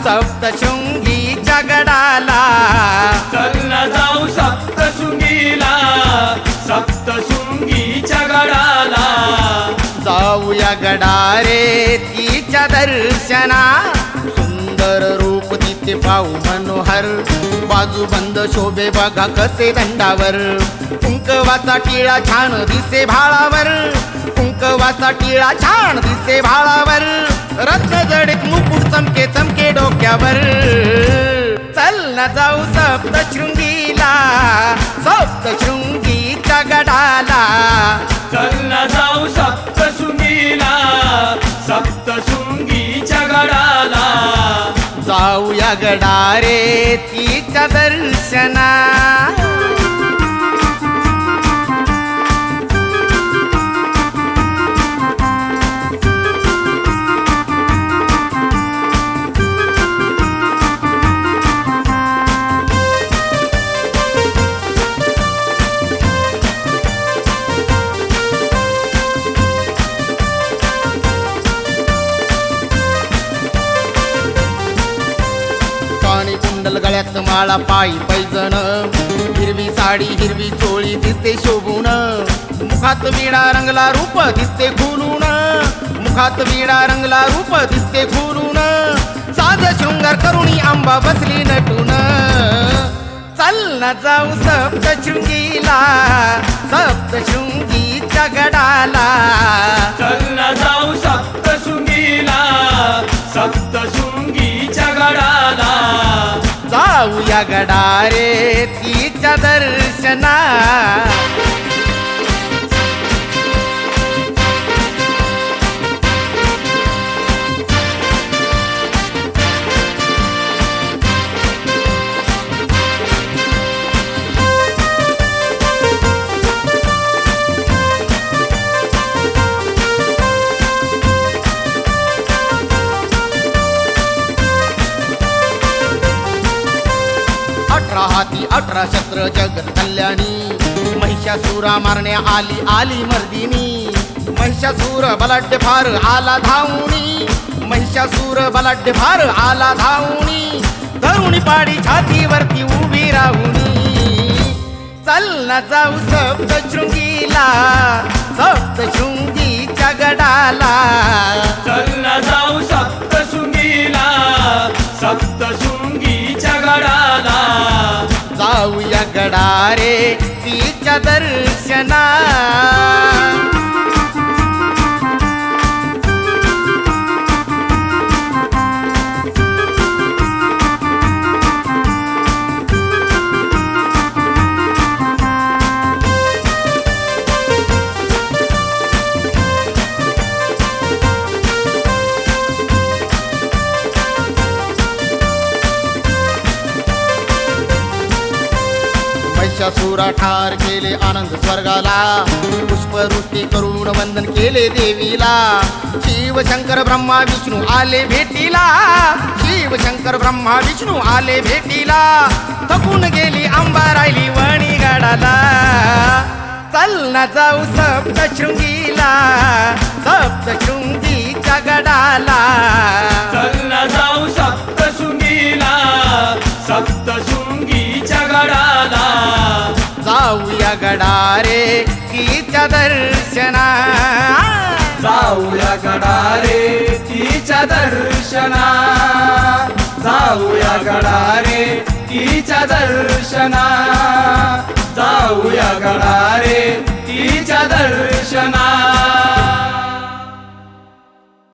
सप्तशृंगीच्या गडाला. चल ना जाऊ सप्तशृंगीला, सप्तशृंगीच्या गडाला. जाऊया गडारे तिच्या दर्शना. सुंदर रूप तिथे पाहू मनोहर. बाजूबंद शोभे बघा कसे दंडावर. कुंकवाचा टिळा छान दिसे भाळावर. कुंकवाचा टिळा छान दिसे भाळावर. रत्न जडित मुकुट चमके चमके डोक्यावर. चल ना जाऊ सप्तशृंगीला, सप्तशृंगीच्या गडाला. चल ना जाऊ सप्तशृंगीला, सप्तशृंगीच्या गडाला. जाऊया गडारे तिच्या दर्शना. कुंडल गळ्यात माळा पायी पैजण. हिरवी साडी हिरवी चोळी दिसते शोभून. मुखात विडा रंगला रूप दिसते खुलून. मुखात विडा रंगला रूप दिसते खुलून. साज शृंगार करुणी आंबा बसली नटून. चल ना जाऊ सप्तशृंगीला, सप्तशृंगीच्या गडाला. चल ना जाऊ सप्तशृंगीला, सप्तशृंगीच्या गडाला. जाऊया गडारे तिच्या दर्शना. हाती 18 शस्त्र जगत कल्याणी. महिषासुरा मारण्या आली आली मर्दिनी. महिषासुर बलाढ्य फार आला धावणी. महिषासुर बलाढ्य फार आला धावणी. धरुणी पाडी छातीवरती उभी राहुनी. चल ना जाऊ सप्तशृंगीला, सप्तशृंगीच्या गडाला. चल ना जाऊ सप्तशृंगीला, सप्तशृंगीच्या गडाला. जाऊया गडारे तिच्या दर्शना. महिषासुरा ठार केले आनंद स्वर्गाला. पुष्पवृष्टी करून वंदन केले देवीला. शिव शंकर ब्रह्मा विष्णू आले भेटीला. शिव शंकर ब्रह्मा विष्णू आले भेटीला. थकून गेली आंबा राहिली वणी गडाला. चल ना जाऊ सप्तशृंगीला, सप्तशृंगीच्या गडाला. चल ना जाऊ सप्तशृंगीला, सप्तशृंगीच्या गडाला. जाऊया गडारे तिच्या दर्शना. जाऊया गडारे तिच्या दर्शना. जाऊया गडारे तिच्या दर्शना. जाऊया गडारे तिच्या दर्शना.